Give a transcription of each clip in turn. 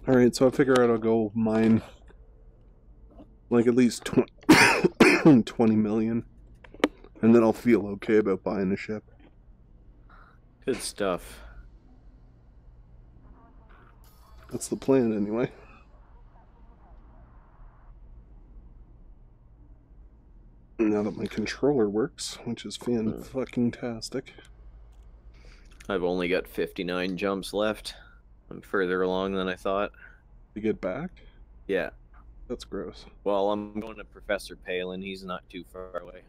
Alright, so I figure out I'll go mine like at least 20 million. And then I'll feel okay about buying a ship. Good stuff. That's the plan anyway. Now that my controller works, which is fan-fucking-tastic. I've only got 59 jumps left. I'm further along than I thought. To get back? Yeah. That's gross. Well, I'm going to Professor Palin. He's not too far away.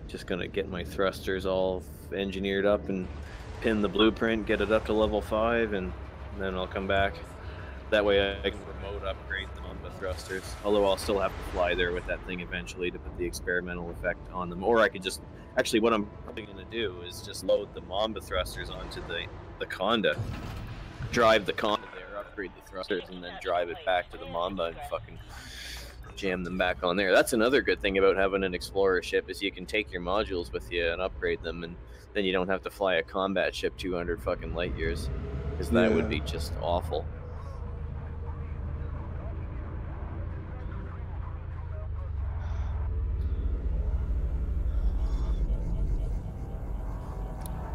Just gonna get my thrusters all engineered up and pin the blueprint, get it up to level 5, and then I'll come back. That way I can remote upgrade them on the thrusters. Although I'll still have to fly there with that thing eventually to put the experimental effect on them. Or I could just... Actually, what I'm probably going to do is just load the Mamba thrusters onto the Conda. Drive the Conda there, upgrade the thrusters, and then drive it back to the Mamba and fucking jam them back on there. That's another good thing about having an Explorer ship, is you can take your modules with you and upgrade them, and then you don't have to fly a combat ship 200 fucking light years. Because that would be just awful.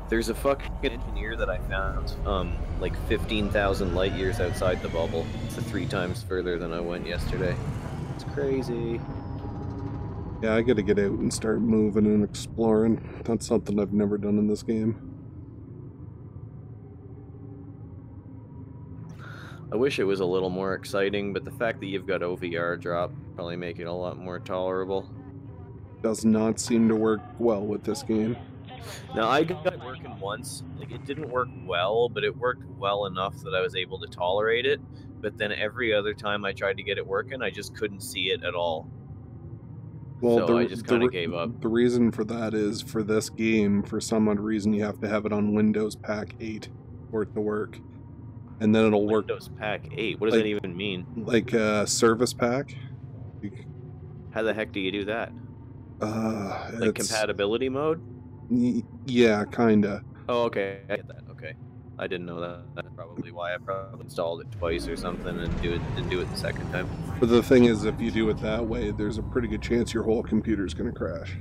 There's a fucking engineer that I found, like 15,000 light years outside the bubble. It's 3 times further than I went yesterday. It's crazy. Yeah, I gotta get out and start moving and exploring. That's something I've never done in this game. I wish it was a little more exciting, but the fact that you've got OVR drop probably make it a lot more tolerable. Does not seem to work well with this game. Now, I got it working once. Like, it didn't work well, but it worked well enough that I was able to tolerate it. But then every other time I tried to get it working, I just couldn't see it at all. Well, so I just kind of gave up. The reason for that is, for this game, for some odd reason, you have to have it on Windows Pack 8 for it to work. And then it'll work. Windows Pack 8? What does that even mean? Like a Service Pack. How the heck do you do that? Like compatibility mode? Yeah, kinda. Oh, okay. I get that. Okay. I didn't know that. That's probably why I probably installed it twice or something and didn't do it the second time. But the thing is, if you do it that way, there's a pretty good chance your whole computer's gonna crash.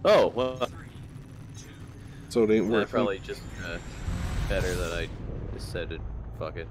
Oh, well. So it ain't worth it. Probably just better that I just said it. Fuck it.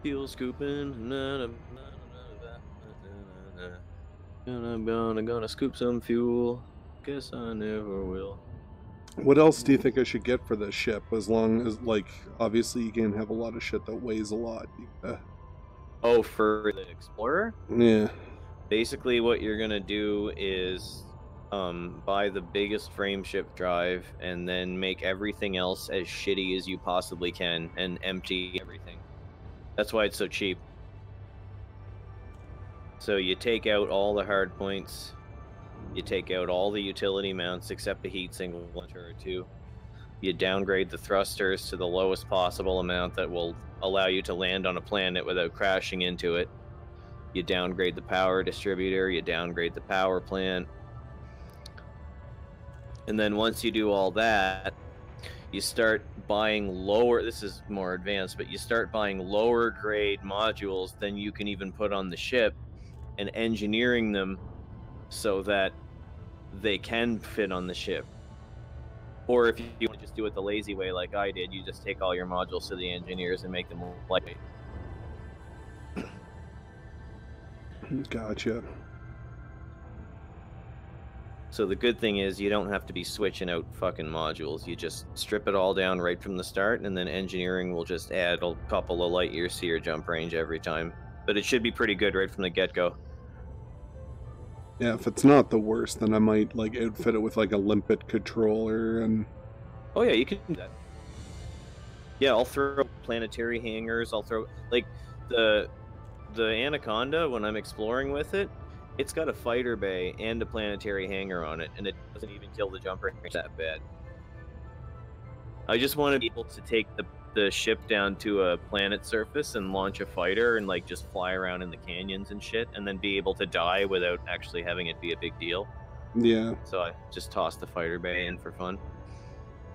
Fuel scooping, gonna scoop some fuel. Guess I never will. What else do you think I should get for this ship? As long as, like, obviously you can have a lot of shit that weighs a lot. Oh, for the Explorer? Yeah. Basically, what you're gonna do is buy the biggest frameshift drive and then make everything else as shitty as you possibly can and empty everything. That's why it's so cheap. So you take out all the hard points, you take out all the utility mounts except the heat single one or two. You downgrade the thrusters to the lowest possible amount that will allow you to land on a planet without crashing into it. You downgrade the power distributor, you downgrade the power plant. And then once you do all that, you start buying lower, this is more advanced, but you start buying lower grade modules than you can even put on the ship and engineering them so that they can fit on the ship. Or if you want to just do it the lazy way like I did, you just take all your modules to the engineers and make them lightweight. Gotcha. So the good thing is you don't have to be switching out fucking modules. You just strip it all down right from the start, and then engineering will just add a couple of light years to your jump range every time. But it should be pretty good right from the get-go. Yeah, if it's not the worst, then I might, like, outfit it with, like, a limpet controller and... Oh yeah, you can do that. Yeah, I'll throw planetary hangars. I'll throw like the Anaconda when I'm exploring with it. It's got a fighter bay and a planetary hangar on it, and it doesn't even kill the jump range that bad. I just want to be able to take the ship down to a planet surface and launch a fighter and like just fly around in the canyons and shit, and then be able to die without actually having it be a big deal. Yeah. So I just tossed the fighter bay in for fun.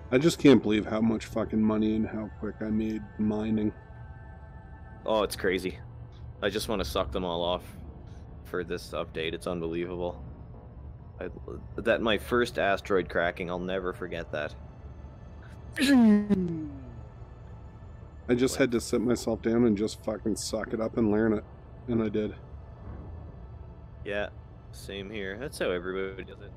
I just can't believe how much fucking money and how quick I made mining. Oh, it's crazy. I just want to suck them all off for this update. It's unbelievable. That my first asteroid cracking, I'll never forget that. I just had to sit myself down and just fucking suck it up and learn it. And I did. Yeah, same here. That's how everybody does it.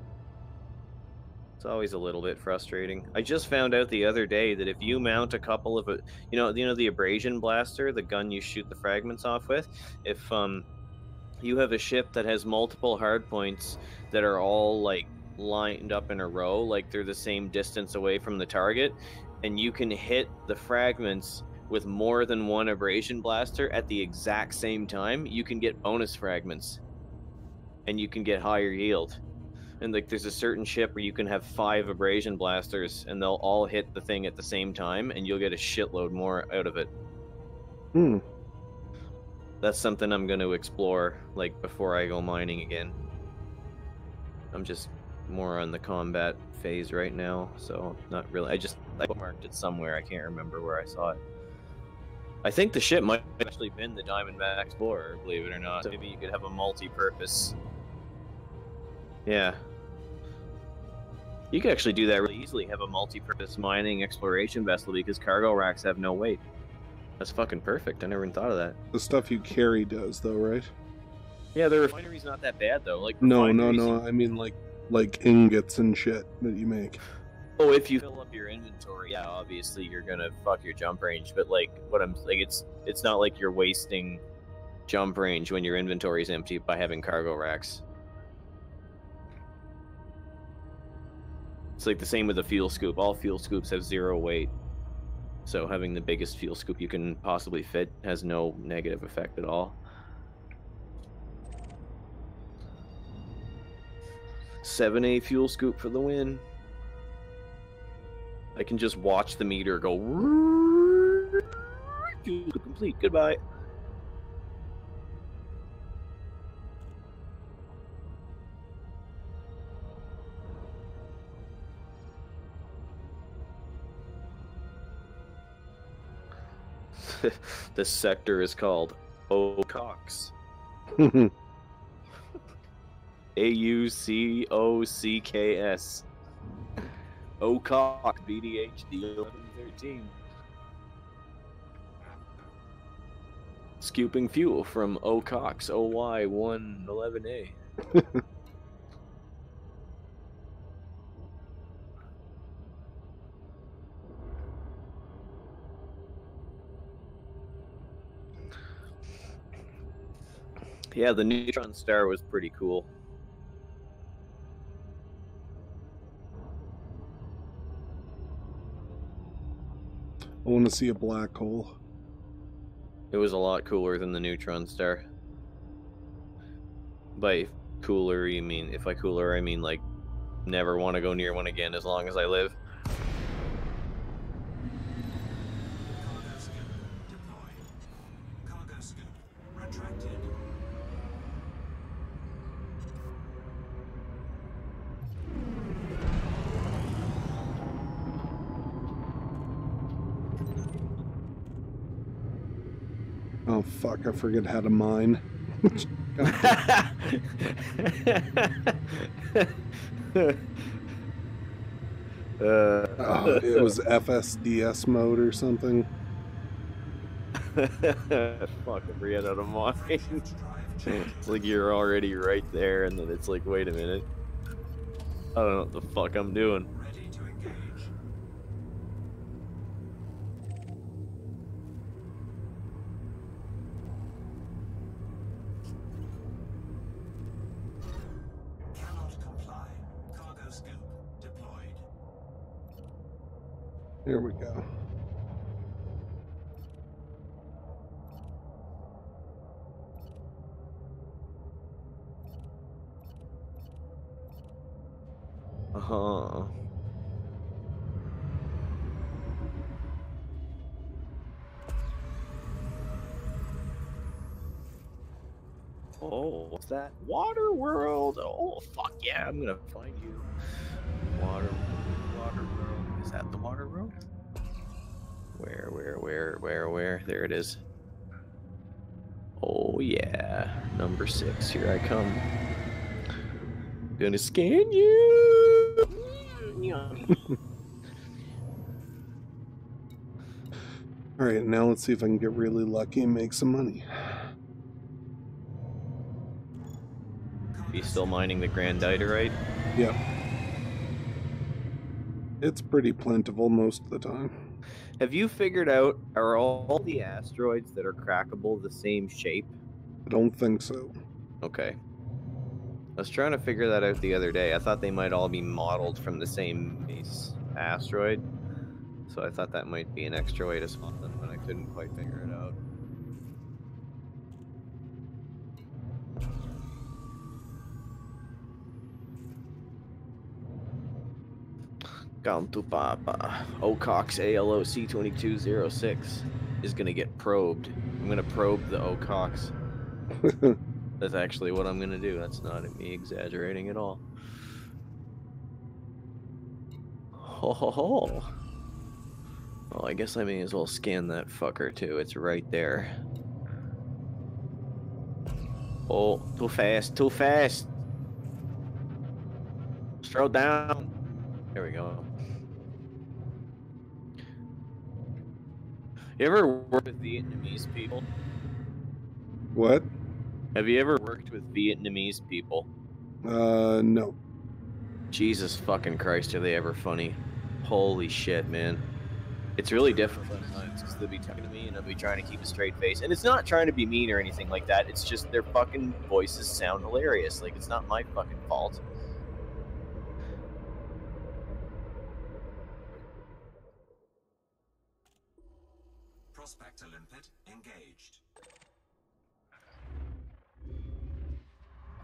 It's always a little bit frustrating. I just found out the other day that if you mount a couple of, you know the abrasion blaster, the gun you shoot the fragments off with, if you have a ship that has multiple hardpoints that are all like lined up in a row, like they're the same distance away from the target, and you can hit the fragments with more than one abrasion blaster at the exact same time, you can get bonus fragments and you can get higher yield. And like there's a certain ship where you can have 5 abrasion blasters and they'll all hit the thing at the same time and you'll get a shitload more out of it. That's something I'm going to explore like before I go mining again. I'm just more on the combat phase right now, so not really. I bookmarked it somewhere. I can't remember where I saw it. I think the ship might have actually been the Diamondback Explorer, believe it or not. So maybe you could have a multi-purpose. Yeah. You could actually do that really easily, have a multi-purpose mining exploration vessel because cargo racks have no weight. That's fucking perfect. I never even thought of that. The stuff you carry does, though, right? Yeah, the refinery's not that bad, though. Like no. I mean, like ingots and shit that you make. Oh, if you fill up your inventory, yeah, obviously you're gonna fuck your jump range. But like, what I'm like, it's not like you're wasting jump range when your inventory is empty by having cargo racks. It's like the same with the fuel scoop. All fuel scoops have 0 weight. So having the biggest fuel scoop you can possibly fit has no negative effect at all. 7A fuel scoop for the win. I can just watch the meter go. Fuel scoop complete. Goodbye. This sector is called Aucocks. AUCOCKS. Aucock BDHD 1113. Scooping fuel from Aucocks OY111A. Yeah, the Neutron Star was pretty cool. I want to see a black hole. It was a lot cooler than the Neutron Star. By cooler, you mean, if by cooler, I mean like never want to go near one again as long as I live. Oh fuck, I forget how to mine. Oh, it was FSDS mode or something. Fuck, I forget how to mine. It's like you're already right there, and then it's like, wait a minute. I don't know what the fuck I'm doing. Here we go. Uh-huh. Oh, what's that? Water World. Oh, fuck yeah, I'm gonna find you. Water World. Is that the Water World? Where? There it is. Oh yeah, number 6. Here I come. Gonna scan you. Alright, now let's see if I can get really lucky and make some money. You still mining the Granditerite? Yep. It's pretty plentiful most of the time. Have you figured out, are all the asteroids that are crackable the same shape? I don't think so. Okay. I was trying to figure that out the other day. I thought they might all be modeled from the same base asteroid. So I thought that might be an extra way to spot them, but I couldn't quite figure it out. Papa. Ocox ALOC 2206 is gonna get probed. I'm gonna probe the Ocox. That's actually what I'm gonna do. That's not me exaggerating at all. Ho ho ho. Well, I guess I may as well scan that fucker too. It's right there. Oh, too fast, too fast. Slow down. There we go. You ever worked with Vietnamese people? What? Have you ever worked with Vietnamese people? No. Jesus fucking Christ, are they ever funny? Holy shit, man. It's really difficult sometimes because they'll be talking to me and I'll be trying to keep a straight face. And it's not trying to be mean or anything like that. It's just their fucking voices sound hilarious. Like, it's not my fucking fault. Prospector limpet engaged.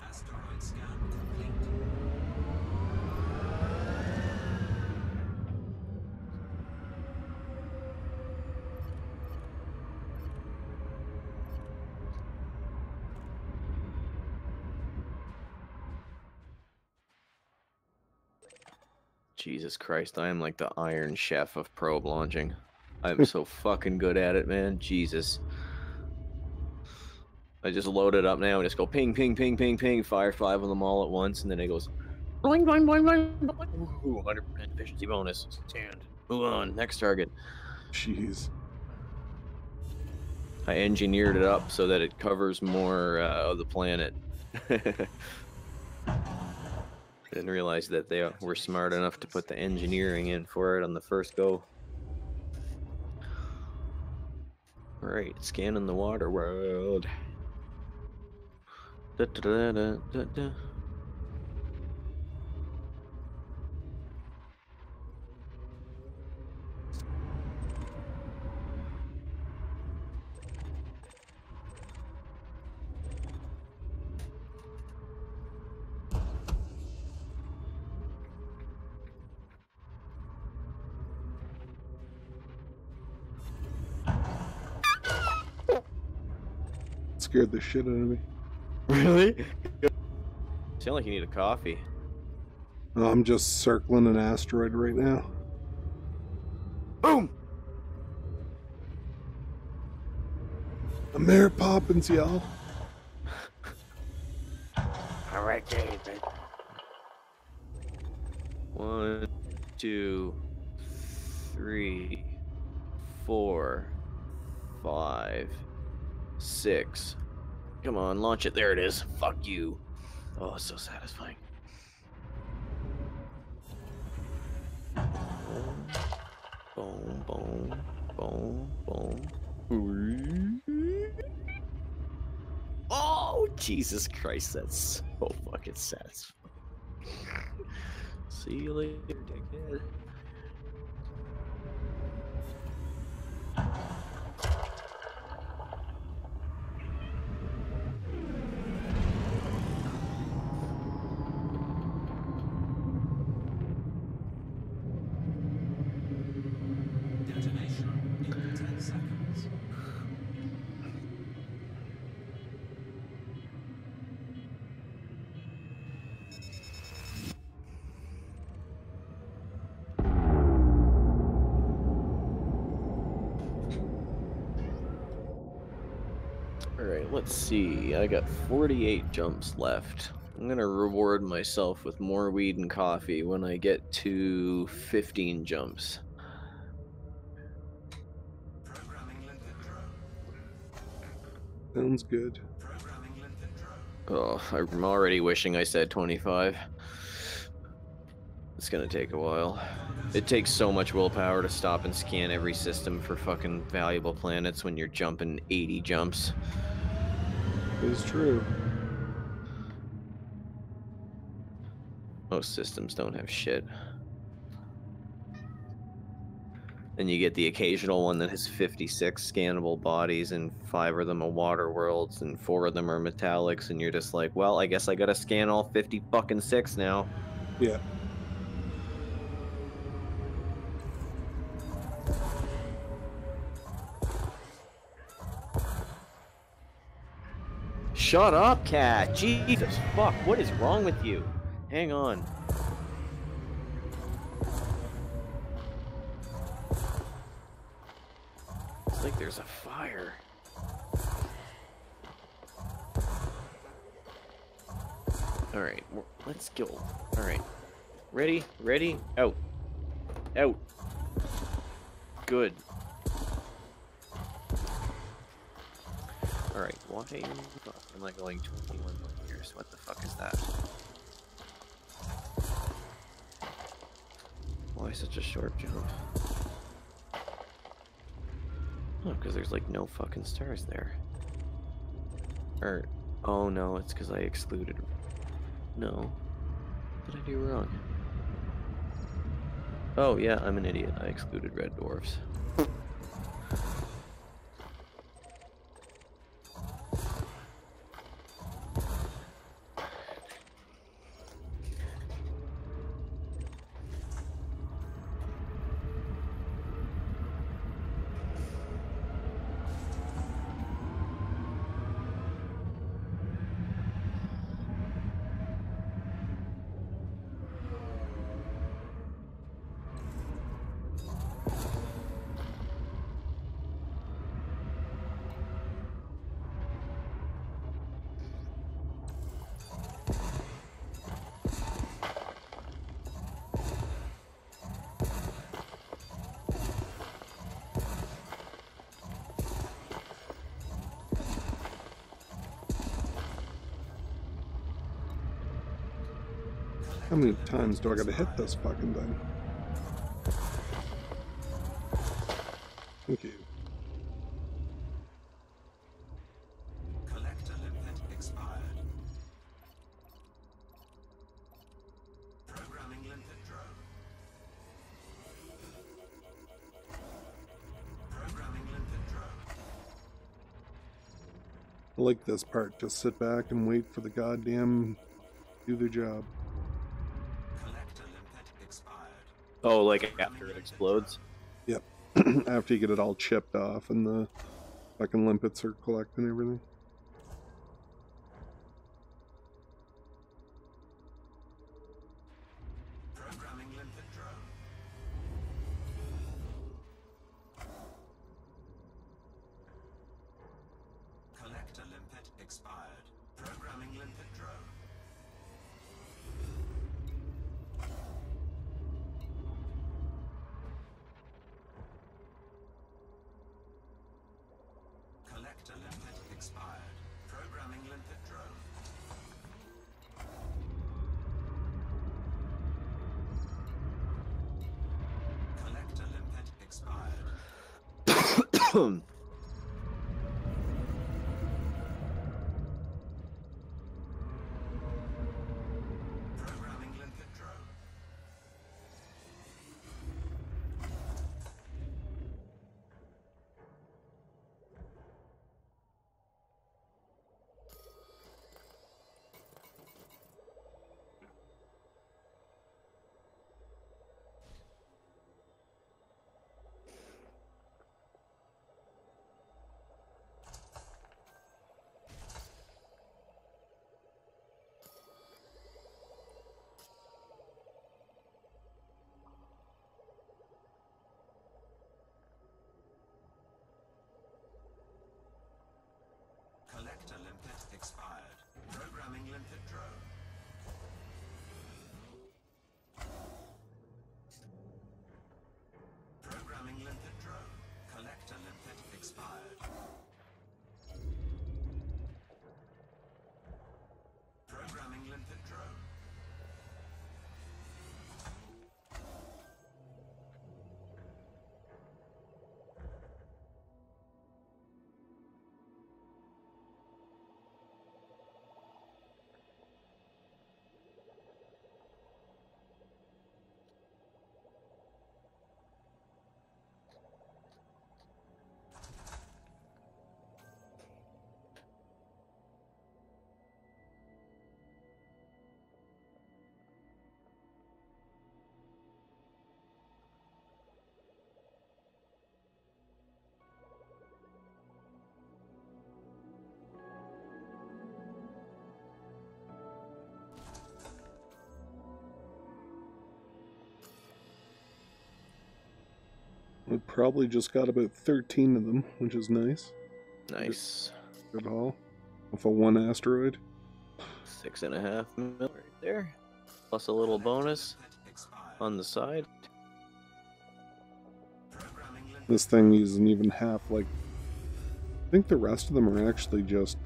Asteroid scan complete. Jesus Christ, I am like the Iron Chef of probe launching. I'm so fucking good at it, man. Jesus. I just load it up now and just go ping, ping, ping, ping, ping, fire 5 of them all at once, and then it goes boing, boing, boing, boing, boing. Ooh, 100% efficiency bonus. Stand. Move on. Next target. Jeez. I engineered it up so that it covers more of the planet. Didn't realize that they were smart enough to put the engineering in for it on the first go. Alright, scanning the water world. Da, da, da, da, da, da. Scared the shit out of me. Really? Sound like you need a coffee. I'm just circling an asteroid right now. Boom! I'm Mary Poppins, y'all. Alright, David. 1, 2, 3, 4, 5, 6. Come on, launch it. There it is. Fuck you. Oh, it's so satisfying. Boom, boom, boom, boom. Oh, Jesus Christ, that's so fucking satisfying. See you later, dickhead. Alright, let's see. I got 48 jumps left. I'm gonna reward myself with more weed and coffee when I get to 15 jumps. Programming limpet drone. Sounds good. Programming limpet drone. Oh, I'm already wishing I said 25. It's gonna take a while. It takes so much willpower to stop and scan every system for fucking valuable planets when you're jumping 80 jumps. It's true. Most systems don't have shit. And you get the occasional one that has 56 scannable bodies, and 5 of them are water worlds, and 4 of them are metallics, and you're just like, well, I guess I gotta scan all 50 fucking 6 now. Yeah. Shut up, cat! Jesus fuck, what is wrong with you? Hang on. It's like there's a fire. Alright, let's go. Alright. Ready? Ready? Out. Out. Good. Alright, why am I going 21 years? What the fuck is that? Why such a short jump? Oh, because there's like no fucking stars there. Or, oh no, it's because I excluded. No. What did I do wrong? Oh yeah, I'm an idiot. I excluded red dwarfs. How many times do I gotta hit this fucking thing? Thank you. Collector limpet expired. Programming limpet drone. Programming limpet drone. I like this part. Just sit back and wait for the goddamn do their job. Collector limpet expired. Oh, like after it explodes? Yep. After you get it all chipped off and the fucking limpets are collecting everything. Programming limpet drone. Collector limpet expired. Programming limpet drone. Collector limpet expired. Programming limpet drone. Collector limpet expired. Programming limpet drone. We probably just got about 13 of them, which is nice. Nice. Good haul. With a 1 asteroid. 6.5 mil right there. Plus a little bonus on the side. This thing isn't even half like... I think the rest of them are actually just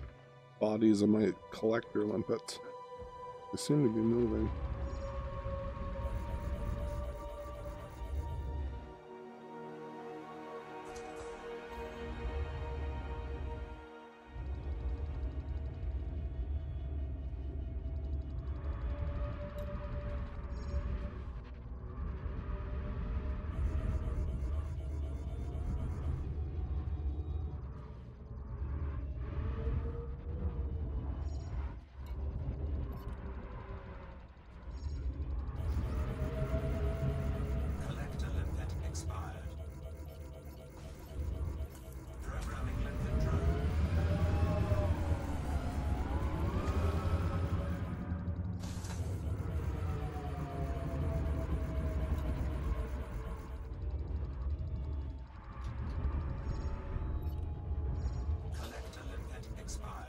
bodies of my collector limpets. They seem to be moving. Collector limpet expired. Programming limpet drone. Collector limpet expired.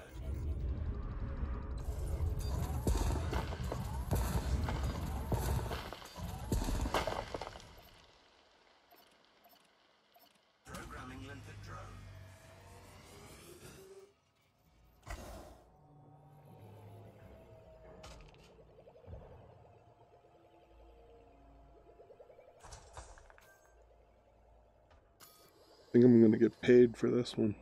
Programming limpet drone. I think I'm going to get paid for this one.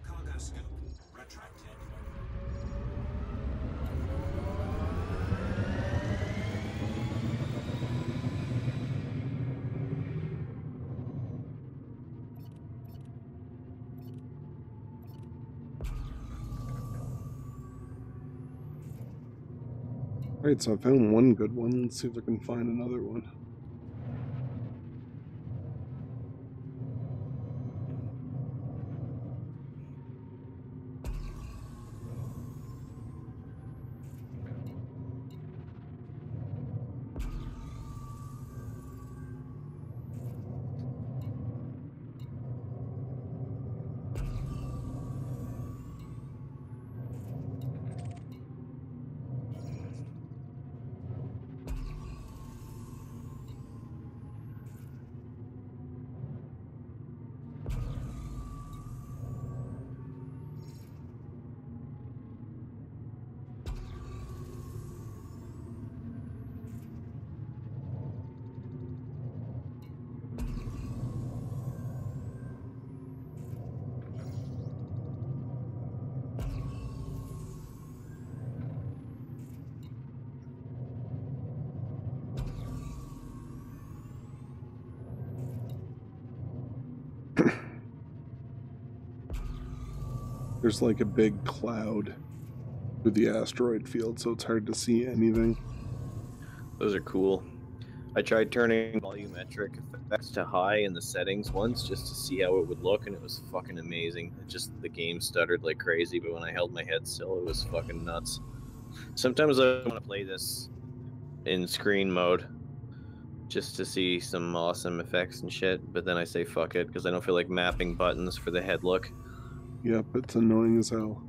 Cargo scope retracted. Alright, so I found one good one. Let's see if I can find another one. There's like a big cloud through the asteroid field, so it's hard to see anything. Those are cool. I tried turning volumetric effects to high in the settings once just to see how it would look, and it was fucking amazing. The game stuttered like crazy, but when I held my head still, it was fucking nuts. Sometimes I want to play this in screen mode just to see some awesome effects and shit, but then I say fuck it because I don't feel like mapping buttons for the head look. Yep, it's annoying as hell.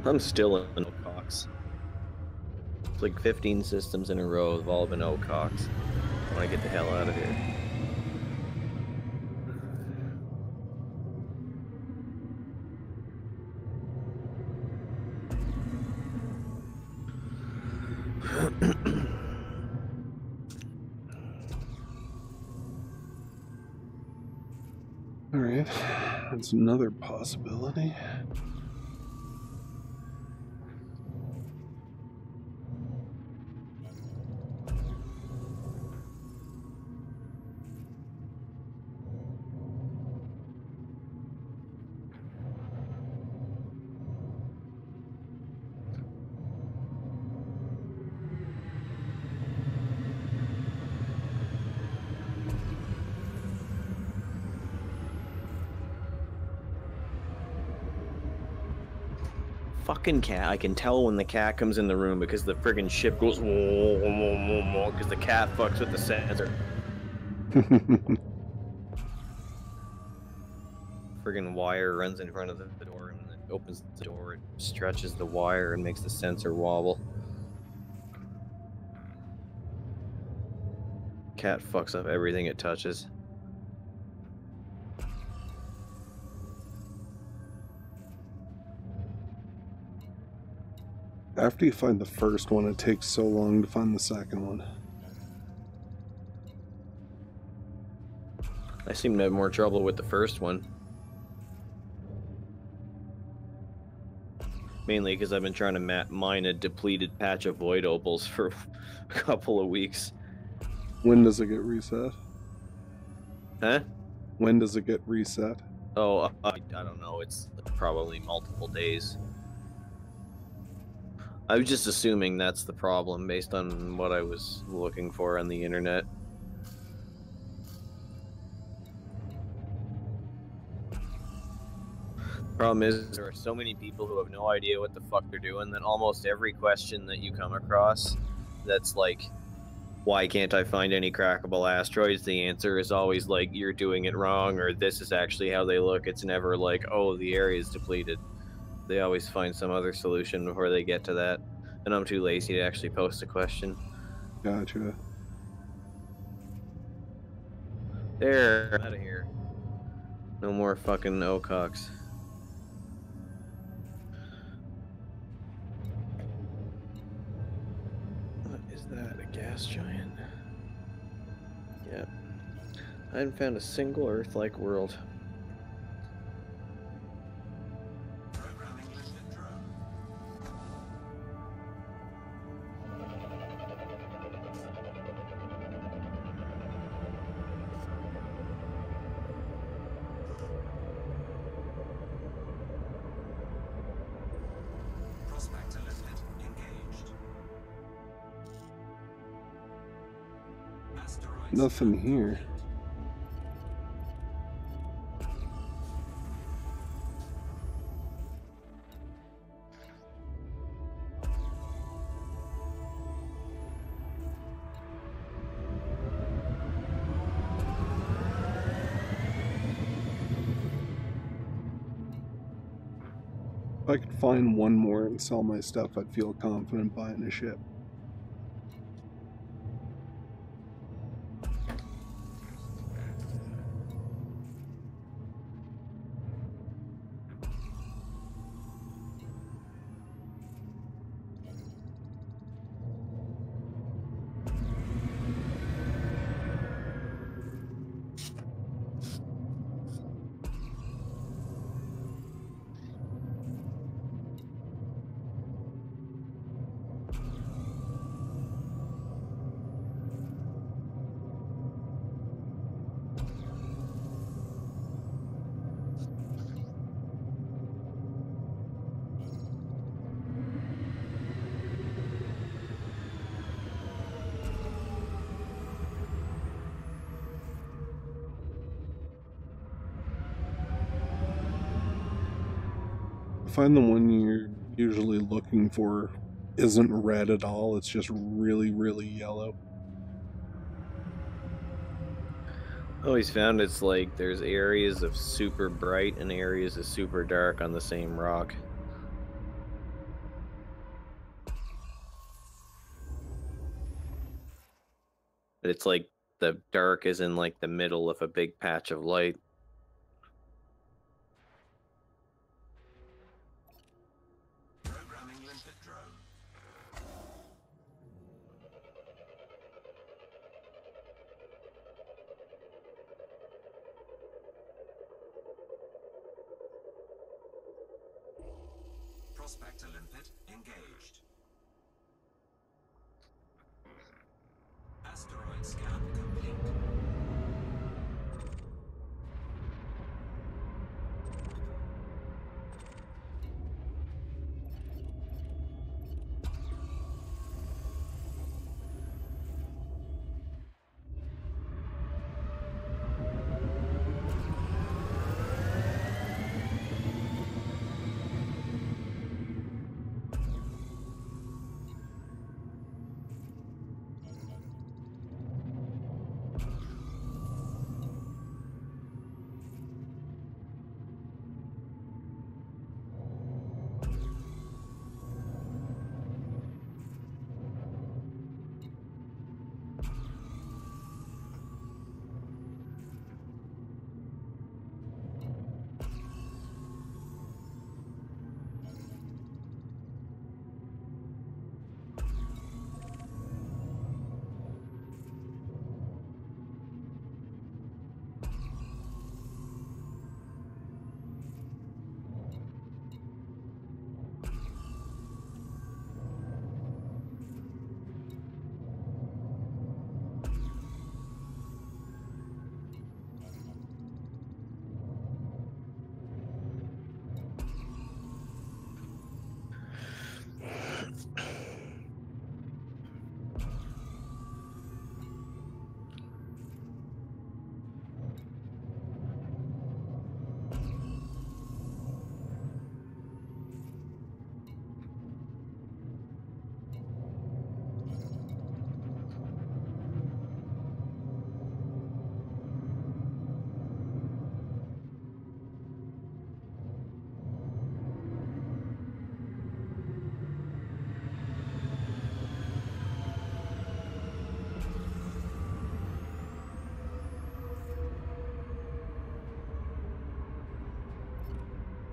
I'm still in Ocox. It's like 15 systems in a row have all been Ocox. I want to get the hell out of here. That's another possibility. Fucking cat. I can tell when the cat comes in the room because the friggin' ship goes because the cat fucks with the sensor. Friggin' wire runs in front of the door and it opens the door, it stretches the wire and makes the sensor wobble. Cat fucks up everything it touches. After you find the first one, it takes so long to find the second one. I seem to have more trouble with the first one. Mainly because I've been trying to mine a depleted patch of void opals for a couple of weeks. When does it get reset? Huh? When does it get reset? Oh, I don't know. It's probably multiple days. I was just assuming that's the problem based on what I was looking for on the internet. Problem is, there are so many people who have no idea what the fuck they're doing that almost every question that you come across that's like, why can't I find any crackable asteroids? The answer is always like, you're doing it wrong, or this is actually how they look. It's never like, oh, the area is depleted. They always find some other solution before they get to that. And I'm too lazy to actually post a question. Gotcha. There, out of here. No more fucking Ococks. What is that? A gas giant? Yep. I haven't found a single Earth-like world. Programming limpet drone. Prospector limpet engaged. Asteroids. Nothing here. If I could find one more and sell my stuff, I'd feel confident buying a ship. I find the one you're usually looking for isn't red at all, it's just really, really yellow. I always found it's like there's areas of super bright and areas of super dark on the same rock. It's like the dark is in like the middle of a big patch of light. Programming limpet drone. Prospector limpet engaged. Asteroid scan complete.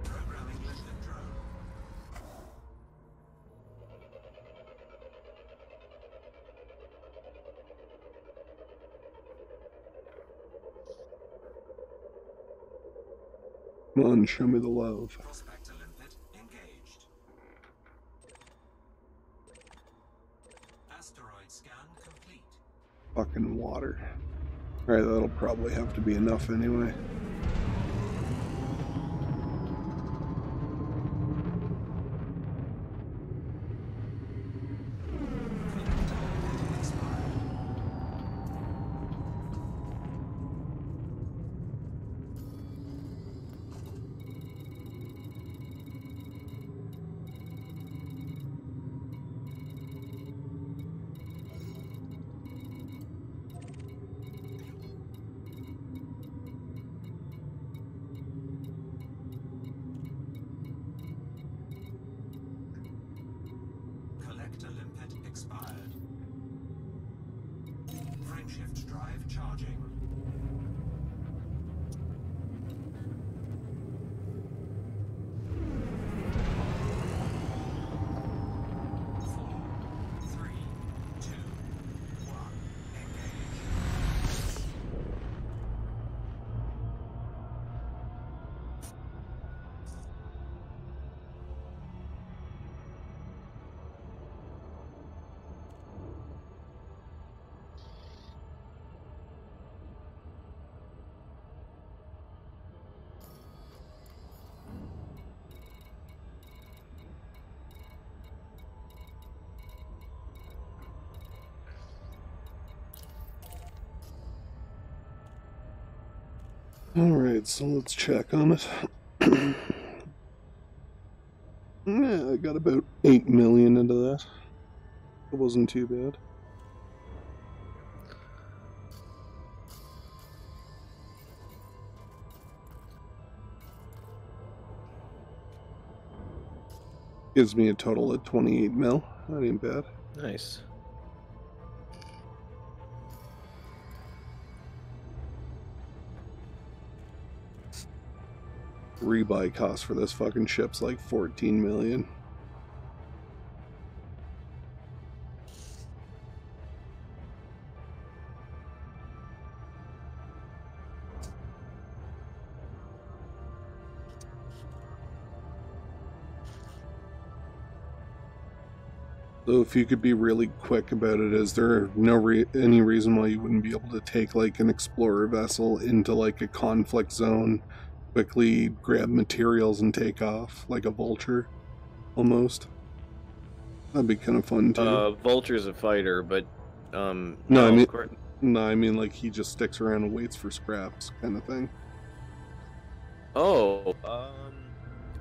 Programming limpet drone. Come on, show me the love. Prospector limpet engaged. Asteroid scan complete. Fucking water. Alright, that'll probably have to be enough anyway. Expired. Collector limpet expired. Frameshift drive charging. 4, 3, 2, 1. Engage. Alright, so let's check on it. Yeah, I got about 8 million into that. It wasn't too bad. Gives me a total of 28 mil. That ain't bad. Nice. Rebuy cost for this fucking ship's like 14 million. So if you could be really quick about it, is there any reason why you wouldn't be able to take like an explorer vessel into like a conflict zone, quickly grab materials and take off like a vulture, almost? That'd be kind of fun too. Vulture's a fighter, but No, no, I mean, of course. no, I mean like he just sticks around and waits for scraps, kind of thing. Oh,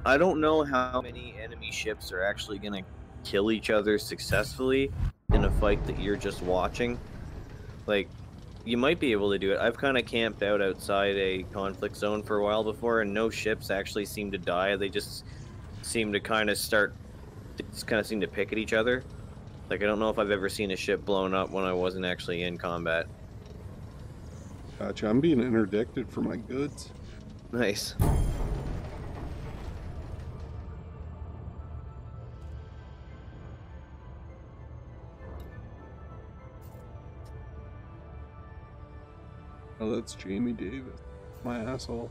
I don't know how many enemy ships are actually gonna kill each other successfully in a fight that you're just watching. Like, you might be able to do it. I've kind of camped out outside a conflict zone for a while before, and no ships actually seem to die. They just seem to kind of seem to pick at each other. Like, I don't know if I've ever seen a ship blown up when I wasn't actually in combat. Gotcha. I'm being interdicted for my goods. Nice. Oh, that's Jamie Davis. My asshole.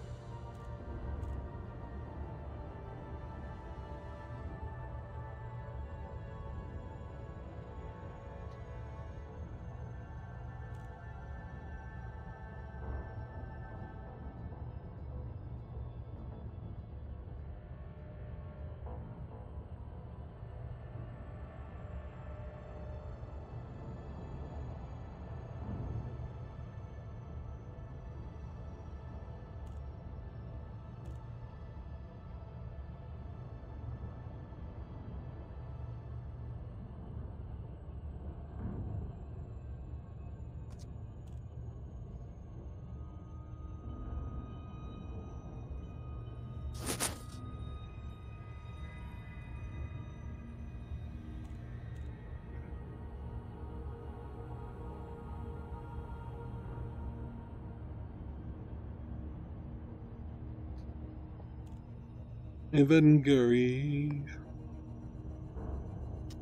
Evangary.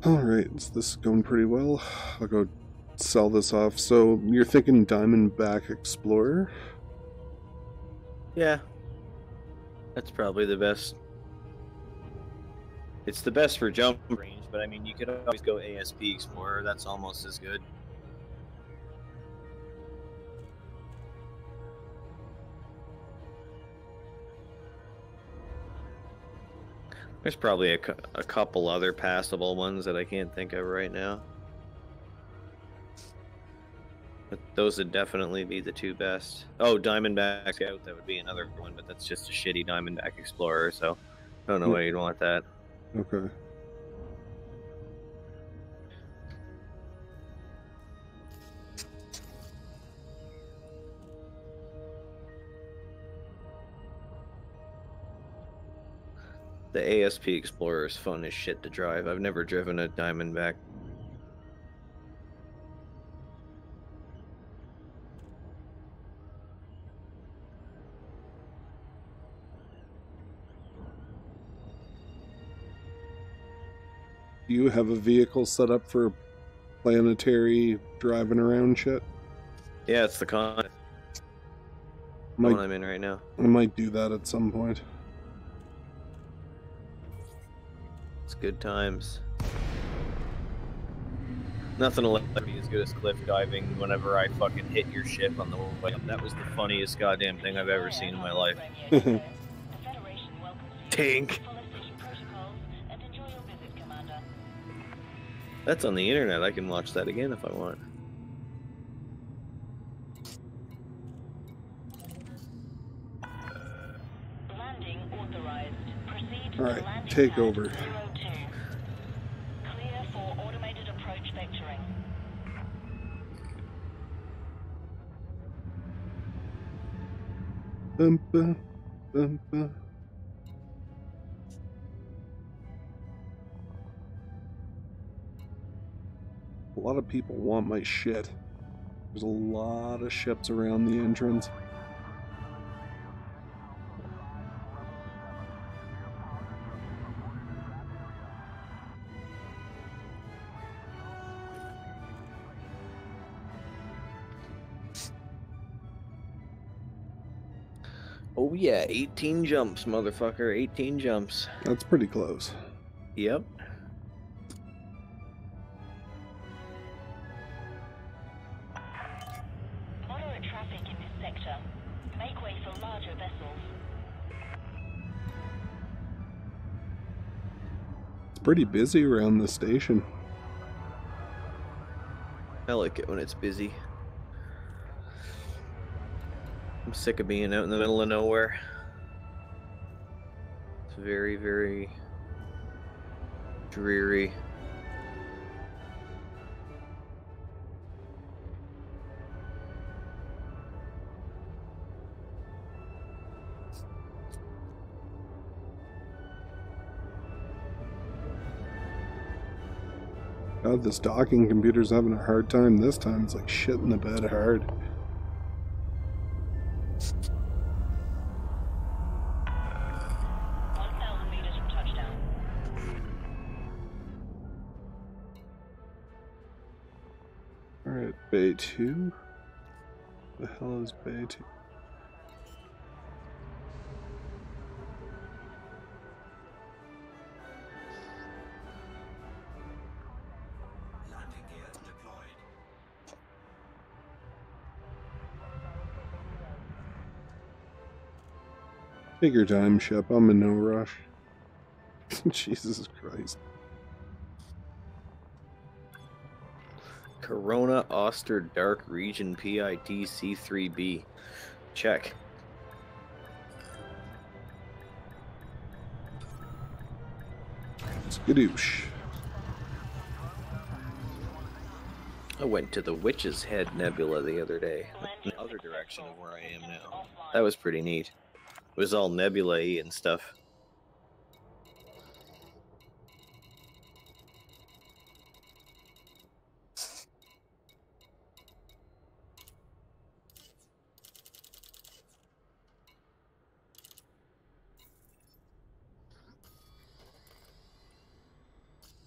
Alright, so this is going pretty well. I'll go sell this off. So you're thinking Diamondback Explorer? Yeah. That's probably the best. It's the best for jump range, but I mean, you could always go ASP Explorer. That's almost as good. There's probably a couple other passable ones that I can't think of right now. But those would definitely be the two best. Oh, Diamondback Scout, that would be another one, but that's just a shitty Diamondback Explorer, so I don't know why you'd want that. Okay. The ASP Explorer is fun as shit to drive. I've never driven a Diamondback. Do you have a vehicle set up for planetary driving around shit? Yeah, it's the con. The one I'm in right now. I might do that at some point. It's good times. Nothing will ever be as good as cliff diving whenever I fucking hit your ship on the way up. That was the funniest goddamn thing I've ever seen in my life. Tank! That's on the internet. I can watch that again if I want. Landing authorized. Proceed All right, to landing take pad over. 02. Clear for automated approach vectoring. Bum, bum, bum, bum. A lot of people want my shit. There's a lot of ships around the entrance. Oh yeah, 18 jumps, motherfucker. 18 jumps. That's pretty close. Yep. pretty busy around the station. I like it when it's busy. I'm sick of being out in the middle of nowhere. It's very, very dreary. God, this docking computer's having a hard time this time. It's like shit in the bed hard. 1,000 meters from touchdown. Alright, Bay 2. The hell is Bay 2? Landing gear deployed. Take your time, ship. I'm in no rush. Jesus Christ. Corona Oster Dark Region PID-C3B. Check. Skadoosh. I went to the Witch's Head Nebula the other day, in the other direction of where I am now. That was pretty neat. It was all nebulae and stuff.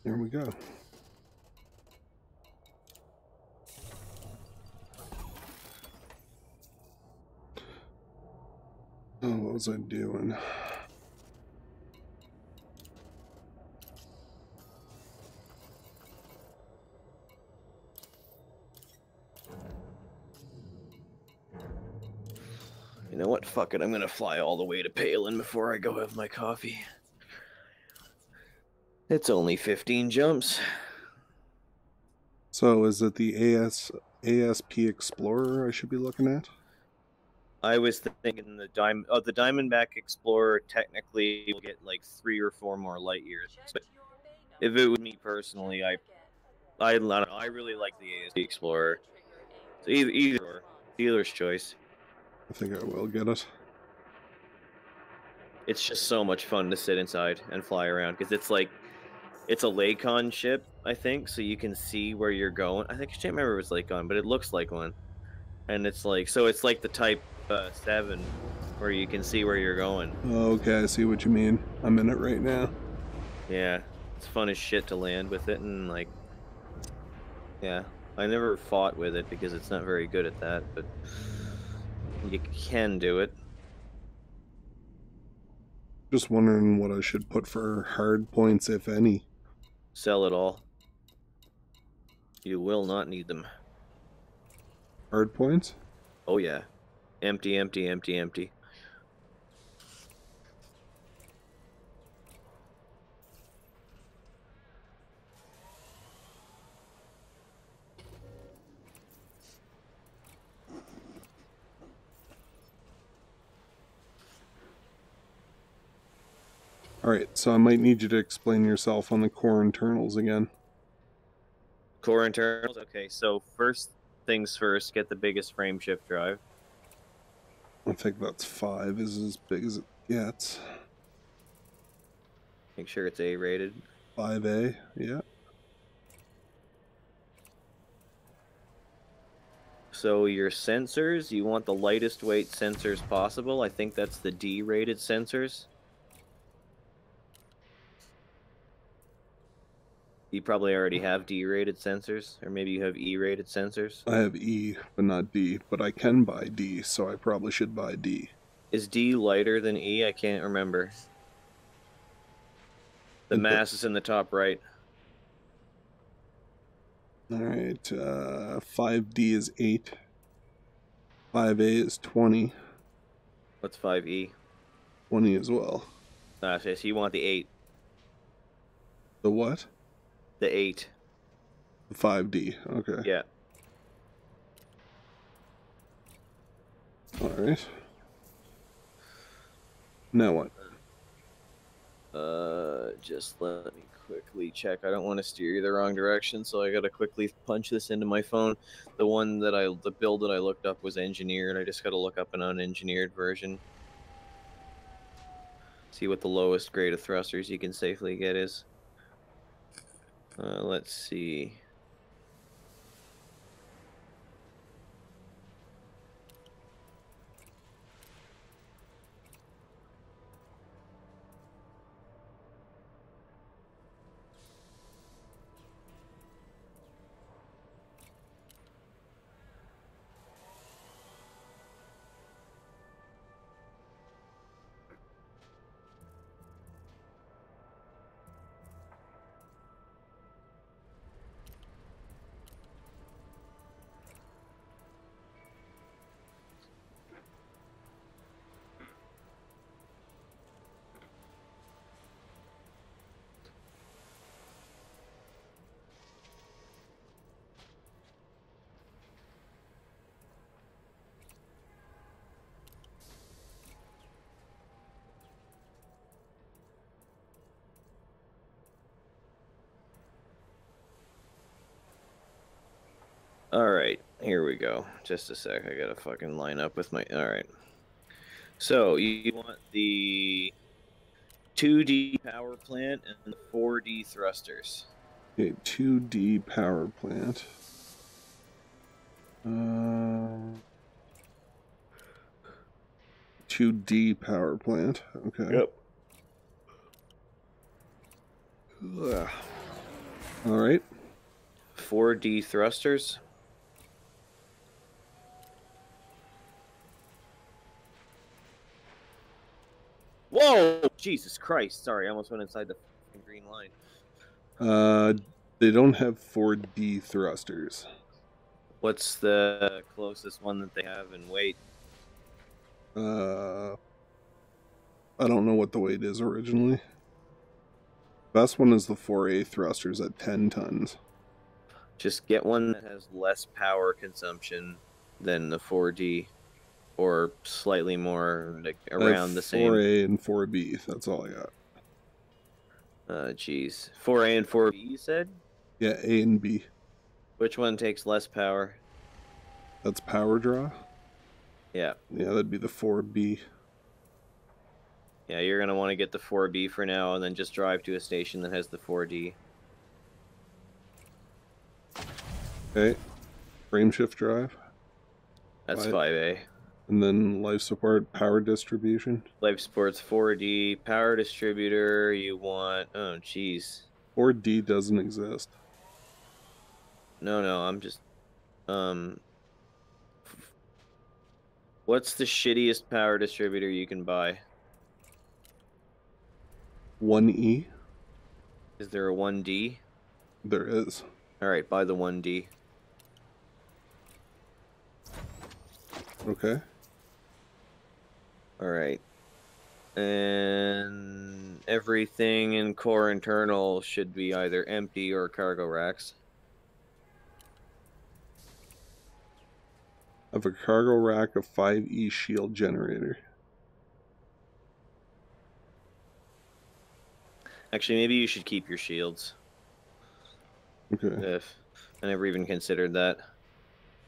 There we go. Oh, what was I doing? You know what? Fuck it. I'm gonna fly all the way to Palin before I go have my coffee. It's only 15 jumps. So is it the ASP Explorer I should be looking at? I was thinking the Diamondback Explorer technically will get like 3 or 4 more light years. But if it was me personally, I don't know, I really like the ASP Explorer. So either or, dealer's choice. I think I will get it. It's just so much fun to sit inside and fly around because it's like it's a Lakon ship, I think, so you can see where you're going. I can't remember if it's Lakon, but it looks like one. And it's like it's like the Type 7 where you can see where you're going. Okay, I see what you mean. I'm in it right now. Yeah, it's fun as shit to land with it, and like, yeah, I never fought with it because it's not very good at that, but you can do it. Just wondering what I should put for hard points, if any. Sell it all. You will not need them. Hard points? Oh yeah. Empty, empty, empty, empty. Alright, so I might need you to explain yourself on the core internals again. Core internals. Okay, so first things first, get the biggest frame shift drive. I think that's 5 is as big as it gets. Make sure it's A rated. 5A, yeah. So your sensors, you want the lightest weight sensors possible. I think that's the D rated sensors. You probably already have D rated sensors, or maybe you have E rated sensors. I have E, but not D, but I can buy D, so I probably should buy D. Is D lighter than E? I can't remember. The mass is in the top right. Alright, 5D is 8. 5A is 20. What's 5E? 20 as well. So you want the 8. The what? The 8. The 5D. Okay. Yeah. All right. Now what? Just let me quickly check. I don't want to steer you the wrong direction, so I gotta quickly punch this into my phone. The build that I looked up was engineered. I just gotta look up an unengineered version. See what the lowest grade of thrusters you can safely get is. Let's see. Alright, here we go. Just a sec, I gotta fucking line up with my... Alright. So, you want the 2D power plant and the 4D thrusters. Okay, 2D power plant. 2D power plant. Okay. Yep. Ugh. All right. 4D thrusters. Whoa! Jesus Christ! Sorry, I almost went inside the fucking green line. They don't have 4D thrusters. What's the closest one that they have in weight? I don't know what the weight is originally. Best one is the 4A thrusters at 10 tons. Just get one that has less power consumption than the 4D, or slightly more, like around the same. 4A and 4B. That's all I got. Geez. 4A and 4B, you said? Yeah, A and B. Which one takes less power? That's power draw. Yeah. Yeah, that'd be the 4B. Yeah, you're going to want to get the 4B for now, and then just drive to a station that has the 4D. Okay. Frame shift drive. That's Right. 5A. And then life support power distribution. Life Sports 4D, power distributor, you want... Oh, jeez. 4D doesn't exist. No, I'm just... What's the shittiest power distributor you can buy? 1E. Is there a 1D? There is. Alright, buy the 1D. Okay. Alright. And everything in core internal should be either empty or cargo racks. I have a cargo rack of 5E shield generator. Actually, maybe you should keep your shields. Okay. I never even considered that.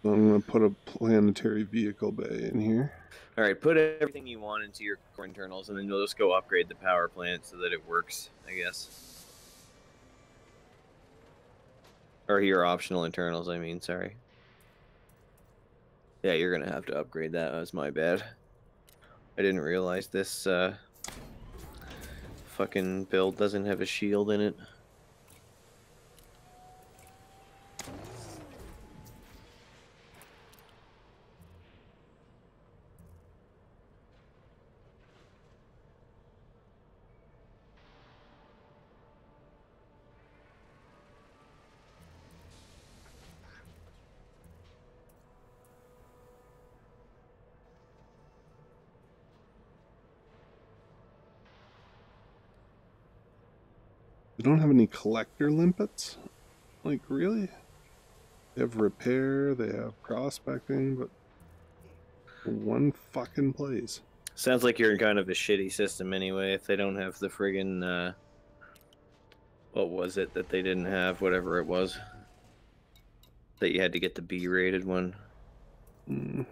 So I'm going to put a planetary vehicle bay in here. Alright, put everything you want into your core internals, and then you'll just go upgrade the power plant so that it works, I guess. Or your optional internals, I mean, sorry. Yeah, you're gonna have to upgrade that. That was my bad. I didn't realize this fucking build doesn't have a shield in it. They don't have any collector limpets? Like, really? They have repair, they have prospecting, but one fucking place. Sounds like you're in kind of a shitty system anyway. If they don't have the friggin' what was it that they didn't have? Whatever it was that you had to get the B-rated one. Hmm.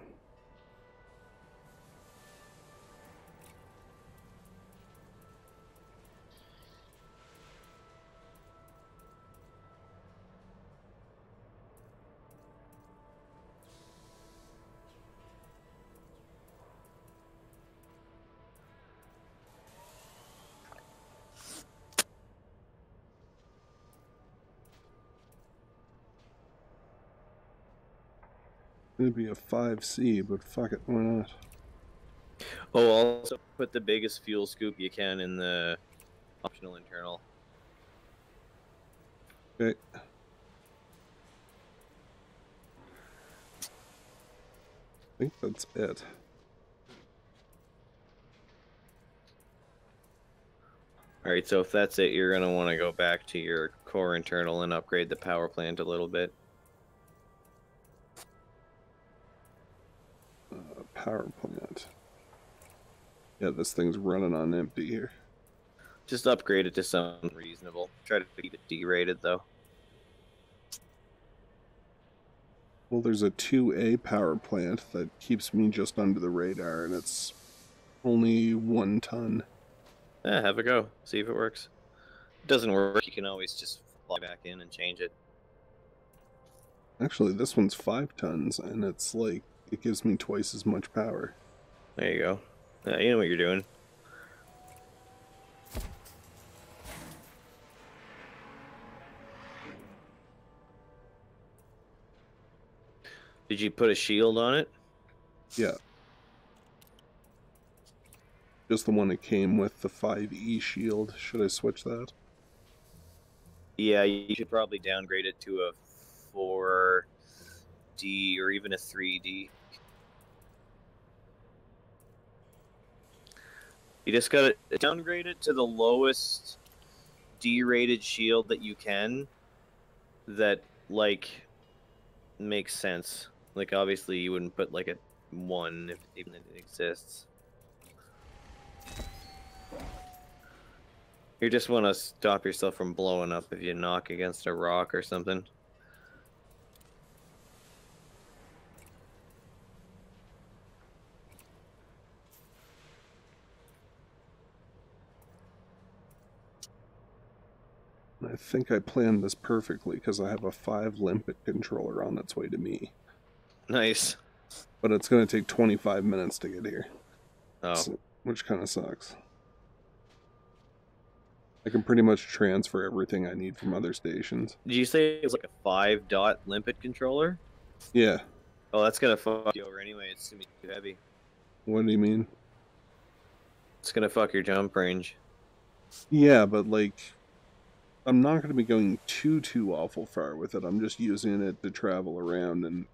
It'd be a 5C, but fuck it, why not? Oh, also put the biggest fuel scoop you can in the optional internal. Okay. I think that's it. Alright, so if that's it, you're going to want to go back to your core internal and upgrade the power plant a little bit. Power plant. Yeah, this thing's running on empty here. Just upgrade it to something reasonable. Try to keep it D-rated, though. Well, there's a 2A power plant that keeps me just under the radar, and it's only 1 ton. Yeah, have a go. See if it works. If it doesn't work, you can always just fly back in and change it. Actually, this one's 5 tons, and it's like, it gives me twice as much power. There you go. Yeah, you know what you're doing. Did you put a shield on it? Yeah. Just the one that came with the 5E shield. Should I switch that? Yeah, you should probably downgrade it to a 4D or even a 3D. You just gotta downgrade it to the lowest D-rated shield that you can that, like, makes sense. Like, obviously you wouldn't put, like, a 1 if even it exists. You just want to stop yourself from blowing up if you knock against a rock or something. I think I planned this perfectly because I have a 5 limpet controller on its way to me. Nice. But it's going to take 25 minutes to get here. Oh. So, which kind of sucks. I can pretty much transfer everything I need from other stations. Did you say it was like a 5-dot limpet controller? Yeah. Oh, that's gonna fuck you over anyway. It's gonna be too heavy. What do you mean? It's gonna fuck your jump range. Yeah, but like, I'm not going to be going too awful far with it. I'm just using it to travel around and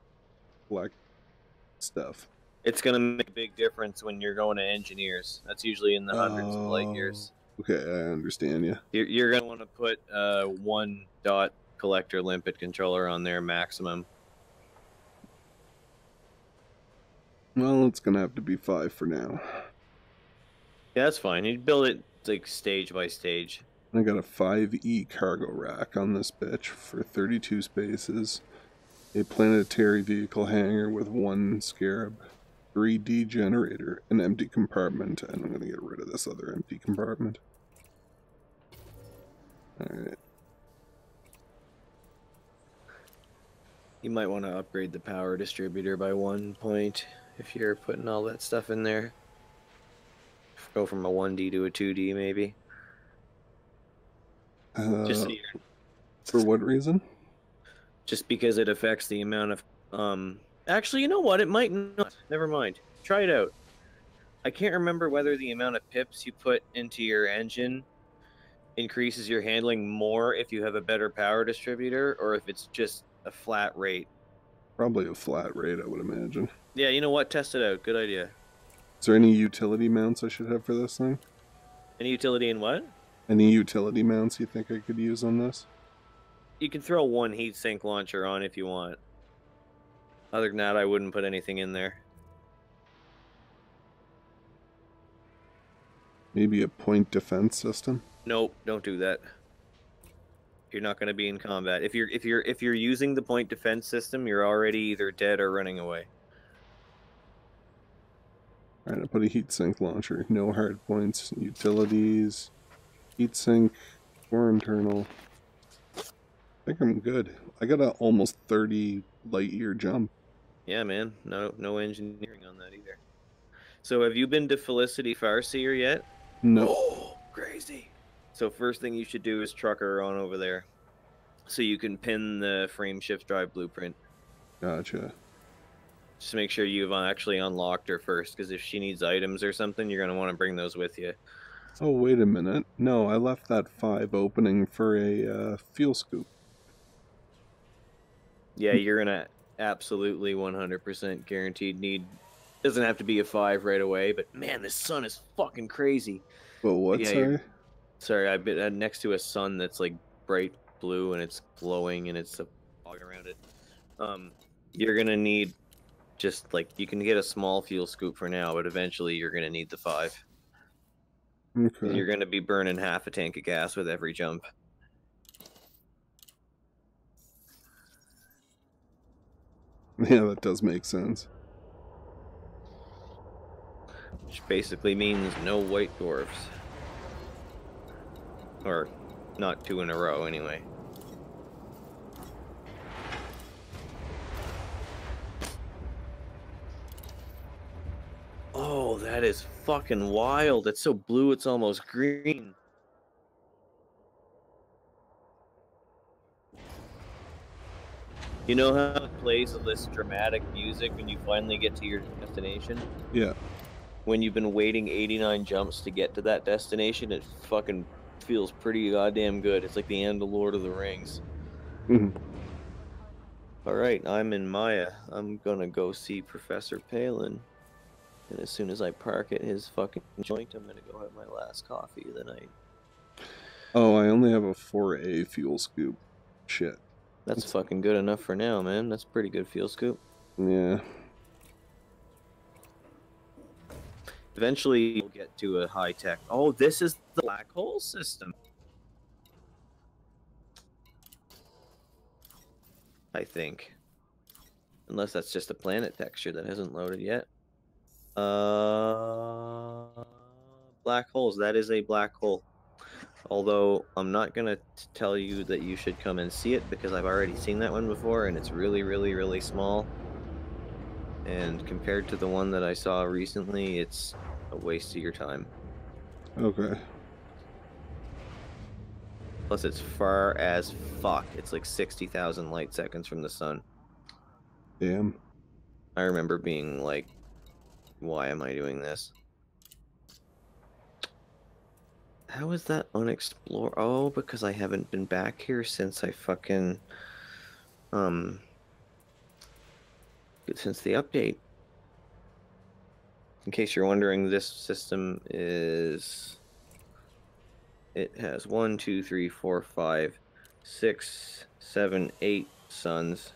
collect stuff. It's gonna make a big difference when you're going to engineers. That's usually in the hundreds of light years. Okay, I understand you. You're gonna want to put 1-dot collector limpet controller on there maximum. Well, it's going to have to be 5 for now. Yeah, that's fine. You build it like stage by stage. I got a 5E cargo rack on this bitch for 32 spaces, a planetary vehicle hangar with 1 scarab, 3D generator, an empty compartment, and I'm going to get rid of this other empty compartment. Alright. You might want to upgrade the power distributor by 1 point if you're putting all that stuff in there. Go from a 1D to a 2D maybe. Just so you're... For what reason? Just because it affects the amount of... Actually, you know what? It might not. Never mind. Try it out. I can't remember whether the amount of pips you put into your engine increases your handling more if you have a better power distributor, or if it's just a flat rate. Probably a flat rate, I would imagine. Yeah, you know what? Test it out. Good idea. Is there any utility mounts I should have for this thing? Any utility in what? Any utility mounts you think I could use on this? You can throw one heat sink launcher on if you want. Other than that, I wouldn't put anything in there. Maybe a point defense system? Nope, don't do that. You're not going to be in combat. If you're using the point defense system, you're already either dead or running away. Alright, I put a heatsink launcher. No hard points. Utilities. Heatsink. 4 internal. I think I'm good. I got a almost 30 light year jump. Yeah, man. No engineering on that either. So have you been to Felicity Farseer yet? No. Oh, crazy. So first thing you should do is truck her on over there. So you can pin the frame shift drive blueprint. Gotcha. Just make sure you've actually unlocked her first, because if she needs items or something, you're going to want to bring those with you. Oh, wait a minute. No, I left that 5 opening for a fuel scoop. Yeah, you're going to absolutely 100% guaranteed need... Doesn't have to be a 5 right away, but man, this sun is fucking crazy. But what, Yeah, sorry? Sorry, I've been next to a sun that's like bright blue and it's glowing and it's a fog around it. You're going to need just like, you can get a small fuel scoop for now, but eventually you're going to need the 5. Okay. You're going to be burning half a tank of gas with every jump. Yeah, that does make sense. Which basically means no white dwarfs. Or not 2 in a row, anyway. Oh, that is fucking wild. It's so blue, it's almost green. You know how it plays all this dramatic music when you finally get to your destination? Yeah. When you've been waiting 89 jumps to get to that destination, it fucking feels pretty goddamn good. It's like the end of Lord of the Rings. Mhm. Alright, I'm in Maya. I'm gonna go see Professor Palin. And as soon as I park at his fucking joint, I'm gonna go have my last coffee of the night. Oh, I only have a 4A fuel scoop. Shit. That's fucking good enough for now, man. That's pretty good fuel scoop. Yeah. Eventually, we'll get to a high-tech... Oh, this is the black hole system. I think. Unless that's just a planet texture that hasn't loaded yet. Black holes. That is a black hole. Although, I'm not going to tell you that you should come and see it, because I've already seen that one before, and it's really, really, really small. And compared to the one that I saw recently, it's a waste of your time. Okay. Plus, it's far as fuck. It's like 60,000 light seconds from the sun. Damn. I remember being like, why am I doing this? How is that unexplored? Oh, because I haven't been back here since I fucking... since the update. In case you're wondering, this system is... It has 1, 2, 3, 4, 5, 6, 7, 8 suns.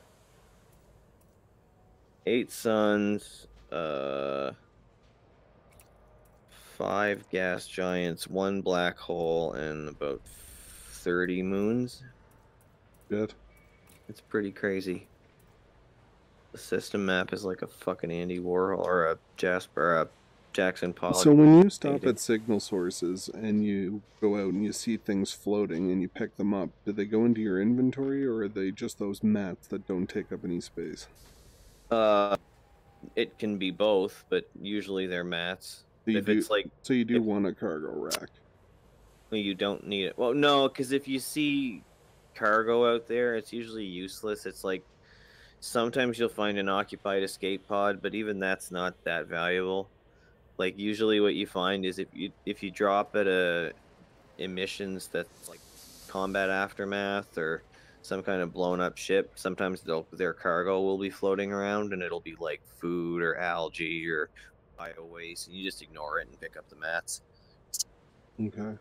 8 suns, 5 gas giants, 1 black hole, and about 30 moons. Good. It's pretty crazy. The system map is like a fucking Andy Warhol or a Jasper, a Jackson Pollock. So when you stop painting. at signal sources and you go out and you see things floating and you pick them up, do they go into your inventory, or are they just those mats that don't take up any space? It can be both, but usually they're mats. So you If do, it's like, so you do if- want a cargo rack. you don't need it. Well, no, because if you see cargo out there, it's usually useless. It's like, sometimes you'll find an occupied escape pod, but even that's not that valuable. Like, usually what you find is if you drop at a emissions that's like combat aftermath or some kind of blown up ship, sometimes their cargo will be floating around and it'll be like food or algae or bio waste, and you just ignore it and pick up the mats. Okay.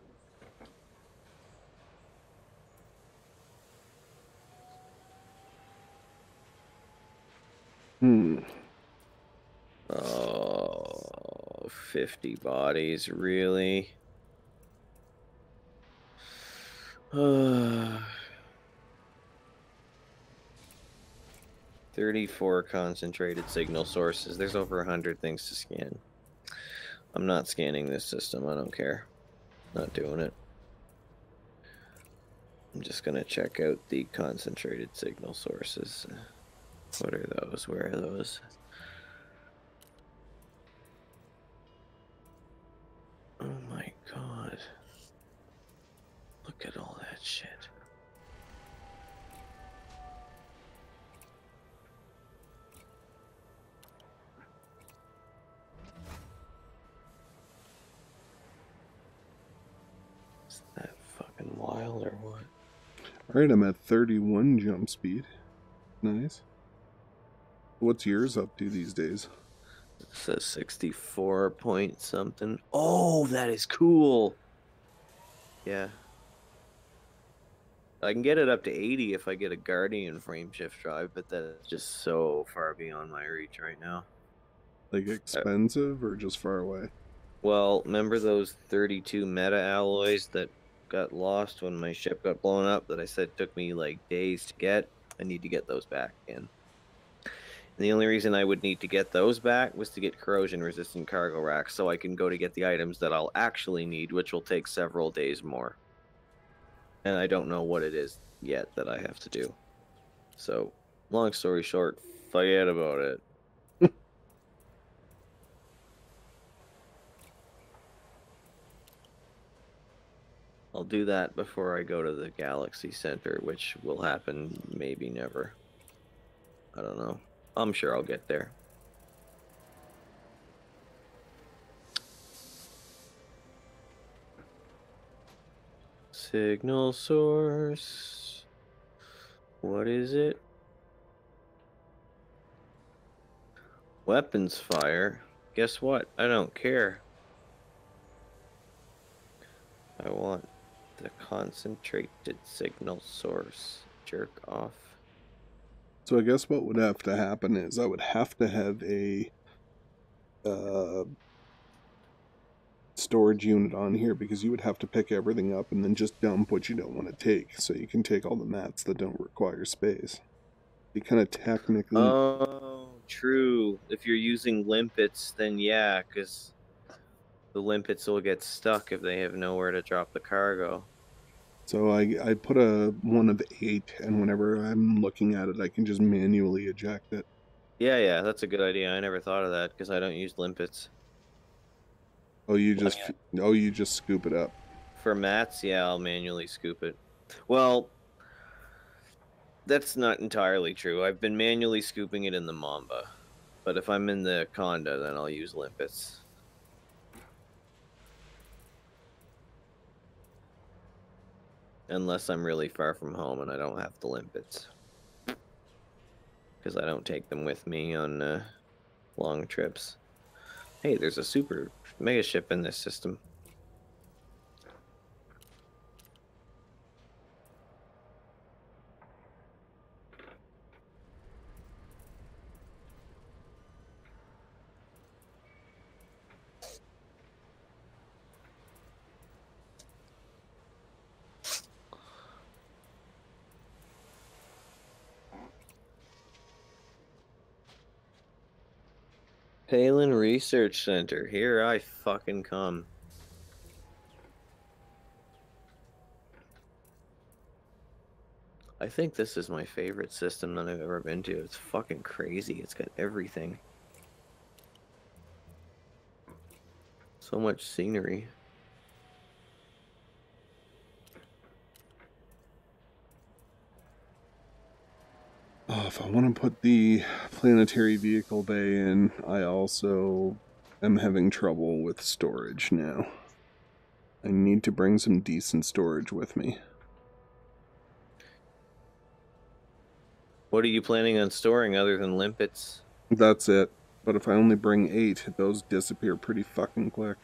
Oh, 50 bodies, really? 34 concentrated signal sources. There's over 100 things to scan. I'm not scanning this system. I don't care. Not doing it. I'm just going to check out the concentrated signal sources. What are those? Where are those? Oh my god. Look at all that shit. Is that fucking wild or what? Alright, I'm at 31 jump speed. Nice. What's yours up to these days? It says 64 point something. Oh, that is cool. Yeah. I can get it up to 80 if I get a Guardian frameshift drive, but that's just so far beyond my reach right now. Like expensive or just far away? Well, remember those 32 meta alloys that got lost when my ship got blown up that I said took me like days to get? I need to get those back again. And the only reason I would need to get those back was to get corrosion resistant cargo racks so I can go to get the items that I'll actually need, which will take several days more. And I don't know what it is yet that I have to do. So, long story short, forget about it. I'll do that before I go to the Galaxy Center, which will happen maybe never. I don't know. I'm sure I'll get there. Signal source. What is it? Weapons fire. Guess what? I don't care. I want the concentrated signal source. Jerk off. So I guess what would have to happen is I would have to have a storage unit on here because you would have to pick everything up and then just dump what you don't want to take. So you can take all the mats that don't require space. You kind of technically... Oh, true. If you're using limpets, then yeah, because the limpets will get stuck if they have nowhere to drop the cargo. So I put a one of 8, and whenever I'm looking at it, I can just manually eject it. Yeah, that's a good idea. I never thought of that because I don't use limpets. Oh, you just scoop it up. For mats, yeah, I'll manually scoop it. Well, that's not entirely true. I've been manually scooping it in the Mamba. But if I'm in the Conda, then I'll use limpets. Unless I'm really far from home and I don't have the limpets. Because I don't take them with me on long trips. Hey, there's a super mega ship in this system. Palin Research Center. Here I fucking come. I think this is my favorite system that I've ever been to. It's fucking crazy. It's got everything. So much scenery. Oh, if I want to put the planetary vehicle bay in, I also am having trouble with storage now. I need to bring some decent storage with me. What are you planning on storing other than limpets? That's it. But if I only bring 8, those disappear pretty fucking quick.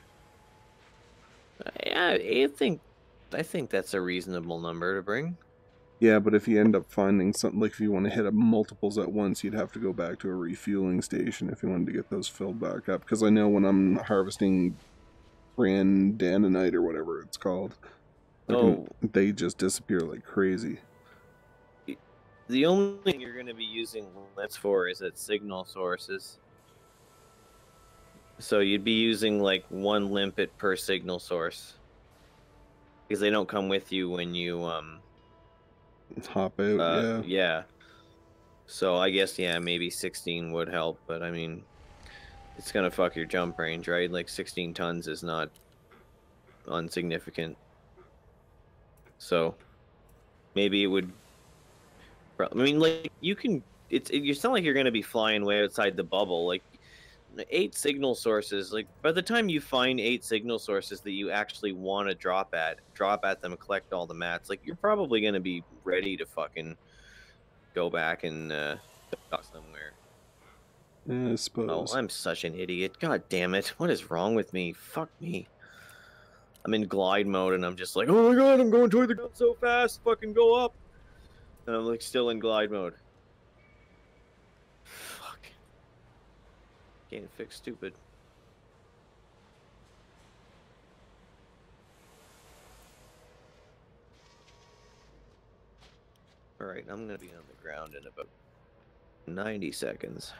Yeah, I think that's a reasonable number to bring. Yeah, but if you end up finding something, like if you want to hit up multiples at once, you'd have to go back to a refueling station if you wanted to get those filled back up. Because I know when I'm harvesting Randanite or whatever it's called, they just disappear like crazy. The only thing you're going to be using limits for is at signal sources. So you'd be using like one limpet per signal source. Because they don't come with you when you hop out, yeah. So I guess maybe 16 would help, but I mean it's gonna fuck your jump range, right? Like 16 tons is not insignificant. So maybe it would. I mean, like you can. You sound like you're gonna be flying way outside the bubble. Like 8 signal sources. Like by the time you find 8 signal sources that you actually want to drop at them, and collect all the mats. Like you're probably gonna be ready to fucking go back and dock somewhere. Yeah, I suppose. Oh, I'm such an idiot. God damn it. What is wrong with me? Fuck me. I'm in glide mode and I'm just like, oh my god, I'm going toward the gun so fast. Fucking go up. And I'm like still in glide mode. Fuck. Getting fixed stupid. Alright, I'm gonna be on the ground in about 90 seconds.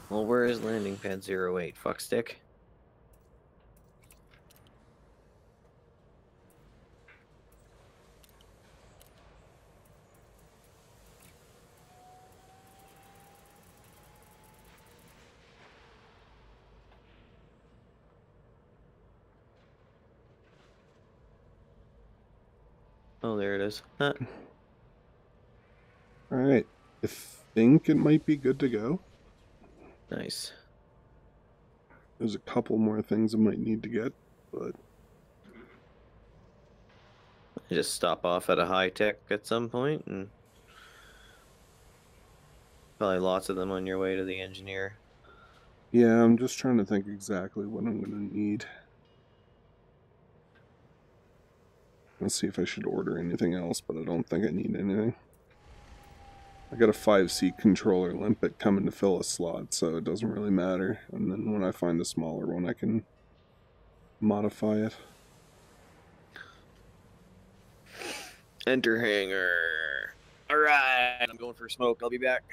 Well, where is landing pad 08? Fuck stick. Oh, there it is. Huh. Alright. I think it might be good to go. Nice. There's a couple more things I might need to get, but... Just stop off at a high tech at some point and probably lots of them on your way to the engineer. Yeah, I'm just trying to think exactly what I'm going to need. Let's see if I should order anything else, but I don't think I need anything. I got a 5-seat controller limpet coming to fill a slot, so it doesn't really matter. And then when I find a smaller one, I can modify it. Enter hangar. Alright, I'm going for a smoke. I'll be back.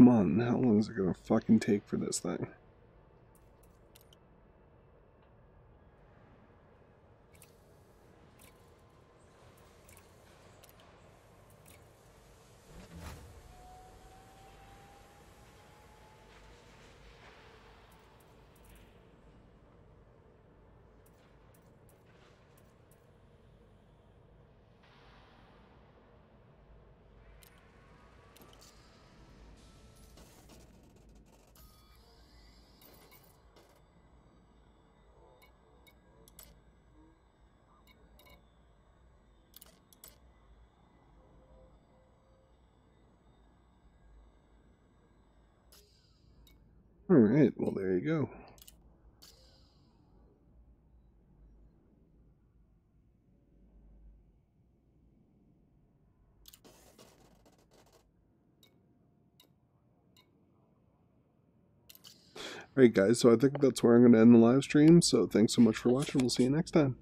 come on, how long is it gonna fucking take for this thing? Alright, well there you go. Alright guys, so I think that's where I'm going to end the live stream, so thanks so much for watching, we'll see you next time.